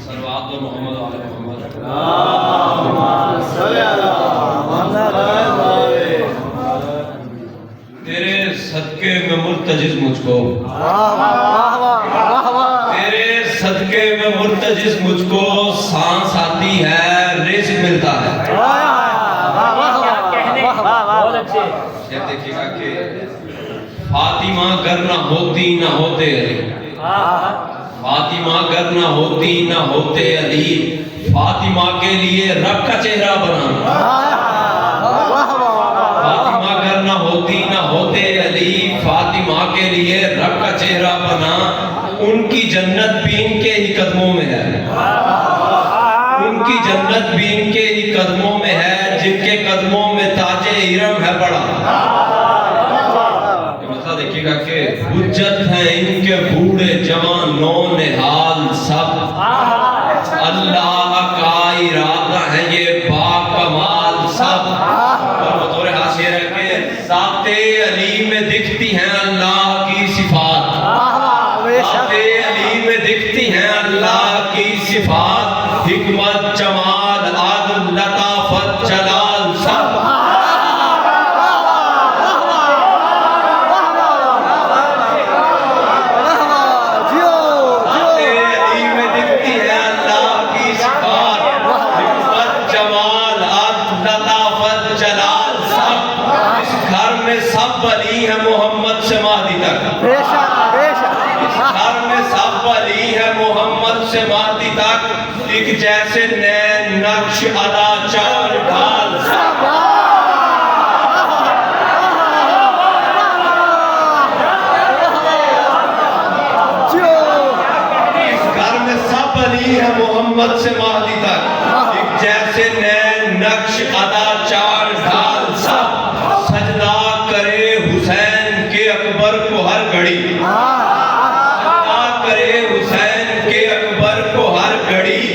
صلوات و محمد علی محمد۔ تیرے صدقے میں مرتجز مجھ کو، تیرے صدقے میں مرتجز مجھ کو سانس آتی ہے، رزق ملتا ہے۔ یہ دیکھیے گا کہ فاطمہ گر نہ ہوتی نہ ہوتے علی، فاطمہ گر نہ ہوتی نہ ہوتے علی، فاطمہ کے لیے رب کا چہرہ بنا۔ فاطمہ گر نہ ہوتی نہ ہوتے علی، فاطمہ کے لیے رب کا چہرہ بنا۔ ان کی جنت بھی ان کے ہی قدموں میں ہے، ان کی جنت بھی ان کے ہی قدموں میں ہے، جن کے قدموں میں تاج ارم ہے پڑا۔ دیکھیے گا کہ حجت ہیں ان کے بوڑھے جوان نو نہال سب، اللہ کا ارادہ ہے یہ با کمال سب۔ اور بطور حاشیہ ہے کہ ذات علی میں دکھتی ہیں اللہ کی صفات، ذات علی میں دکھتی ہیں اللہ کی صفات، حکمت جمال عدل لطافت جلال سب۔ علی ہے محمد سے مہدی تک، اس گھر میں سب علی ہے محمد سے مہدی تک، ایک جیسے نین نقش ادا چار ڈھال سب۔ اس گھر میں سب علی ہے محمد سے مہدی تک، ایک جیسے نین نقش ادا چار ڈھال سب۔ سجدہ کرے حسین کے اکبر کو ہر گھڑی، سجدہ کرے حسین کے اکبر کو ہر گھڑی،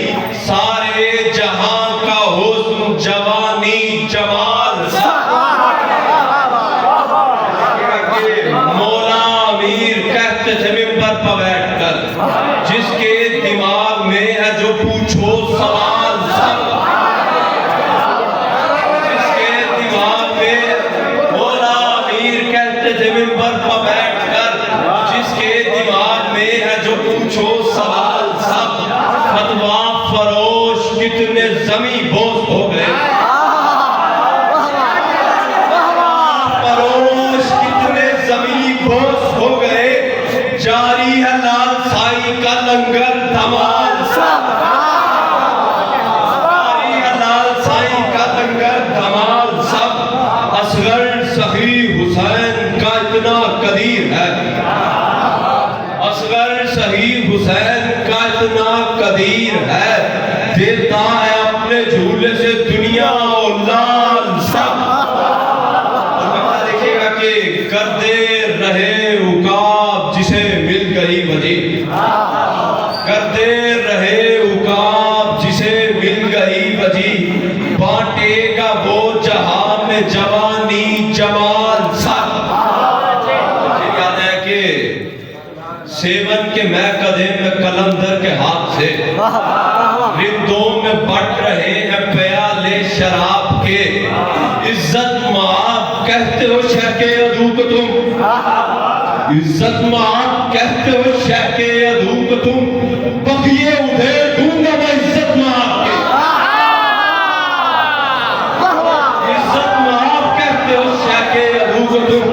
سارے جہاں کا حسن جوانی جمال سب۔ مولا امیر کہتے تھے ممبر پر بیٹھ کر، جس کے دماغ میں ہے جو پوچھو سوال سب۔ ممبر پر بیٹھ کر، جس کے دماغ میں ہے جو پوچھو سوال سب، فتویٰ فروش کتنے زمیں بوس ہو گئے، فروش کتنے زمیں بوس ہو گئے، جاری ہے لال سائی کا لنگر دھمال سب، جاری ہے لال سائی کا لنگر دھمال سب۔ اصغر سخی حسین کا اتنا قدیر ہے، اصغر صحیح حسین کا اتنا قدیر ہے، دیتا ہے اپنے جھولے سے دنیا اور لال سب۔ اور دیکھیے گا کہ کرتے رہے عقاب جسے مل گئی وجہ، کرتے رہے عقاب جسے مل گئی وجہ، بانٹے گا وہ جہاں میں جوانی جمال سب۔ سیون کے میں قدم میں قلندر کے ہاتھ سے، رندوں میں بٹ رہے ہیں پیالے شراب کے، عزت مآب کہتے ہو شیخ عدو کو تم، عزت مآب کہتے ہو شیخ عدو کو تم، بقیے ادھیر دوں گا میں عزت مآب کے، عزت مآب کہتے ہو شیخ عدو کو تم،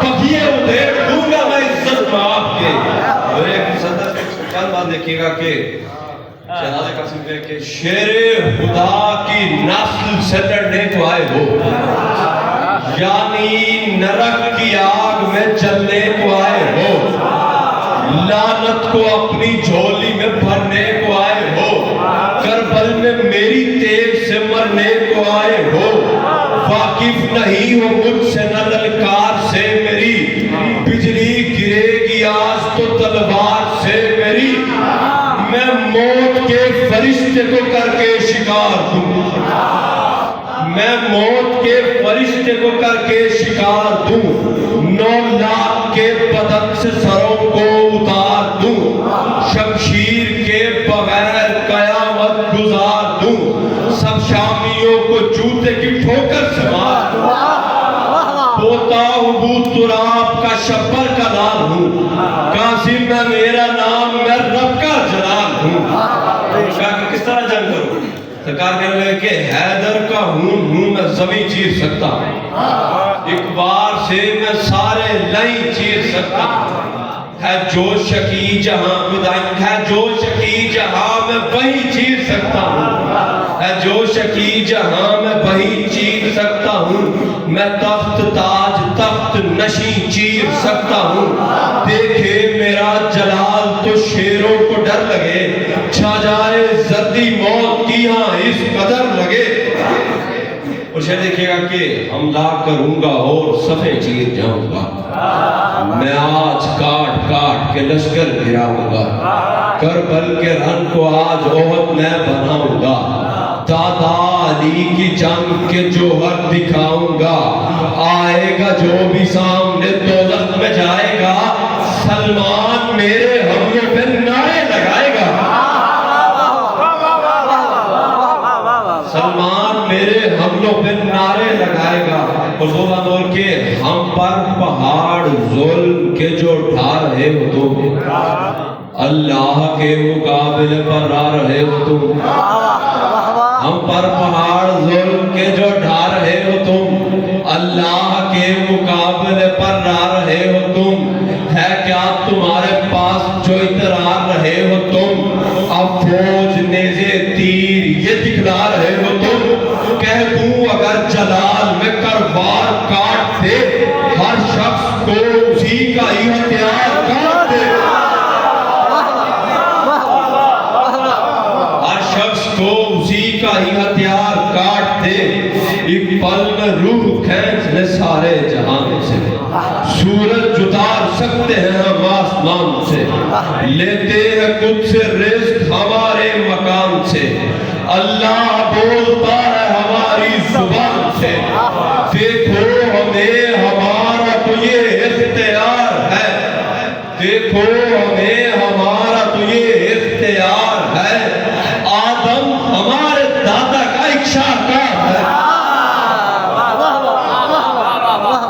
بقیے ادھیر دوں گا میں عزت مآب کے۔ اور ایک صدر چند بات دیکھیے گا کہ جنازہ قسم پہ کہ شیر خدا کی نسل سے لڑنے کو آئے ہو، یعنی نرک کی آگ میں جلنے کو آئے ہو، لعنت کو اپنی جھولی میں بھرنے کو آئے ہو، کربل میں میری تیغ سے مرنے کو آئے ہو، واقف نہیں ہو مجھ سے نہ للکار سے میری، بجلی گرے گی آج تو تلوار سے میری، میں موت کے فرشتے کو کر کے شکار دوں، میں موت کے فرشتے کو کر کے شکار دوں، 9 لاکھ کے بدن سے سروں کو اتار دوں، شمشیر کے بغیر جوتے کی ٹھوکر سے مار پوتا ہوں بو تراب کا شبر کا لال ہوں قاسم میں میرا نام میں رب کا جلال ہوں کہا کہ کس طرح جنگ کروں سرکار کہنے لگے کہ حیدر کا ہوں میں زمین چیر سکتا ہوں ایک بار سے میں سارے لائن چیر سکتا ہوں ہے جو شکی جہاں ہے جو شکی جہاں میں وہی چیر سکتا ہوں ہے جو شکی جہاں میں وہی چیر سکتا ہوں میں تخت تاج تخت نشیں چیر سکتا ہوں دیکھے میرا جلال تو شیروں کو ڈر لگے چھا جائے زردی موت کی ہاں اس قدر لگے اور شاید دیکھئے گا کہ حملہ کروں گا اور صفیں چیر جاؤں گا میں آج کاٹ کاٹ کے لشکر گراؤں گا کربل کے رن کو آج احد میں بناؤں گا دادا علی کی جنگ کے جوہر دکھاؤں گا آئے گا جو بھی سامنے دوزخ میں جائے گا سلمان میرے حملوں پہ نعرے لگائے گا سلمان میرے حملوں پہ نعرے لگائے گا اور دوبارہ دور کے ہم پر پہاڑ ظلم کے جو ڈھا رہے ہو تم اللہ کے مقابلے پر آ رہے ہو تم ہم پر پہاڑ ظلم کے جو ڈھا رہے ہو تم اللہ کے مقابلے پر آ رہے ہو تم ہے کیا تمہارے پاس جو اترار رہے ہو تم اب فوج نیزے تیر یہ دکھلا رہے ہو تم کہہ دوں اگر جلال میں کروار کاٹ دے ہر شخص کو اسی کا ہی ہتھیار کاٹ دے ہر شخص کو اسی کا ہی ہتھیار کاٹ دے ایک پل میں روح کھینچ لے سارے جہان سے سورج جتار سکتے ہیں ہم آسمان سے لیتے ہیں خود سے رزق ہمارے مقام سے اللہ بولتا ہے ہماری زبان سے دیکھو ہمیں ہمارا تو یہ اختیار ہے دیکھو ہمیں ہمارا تو یہ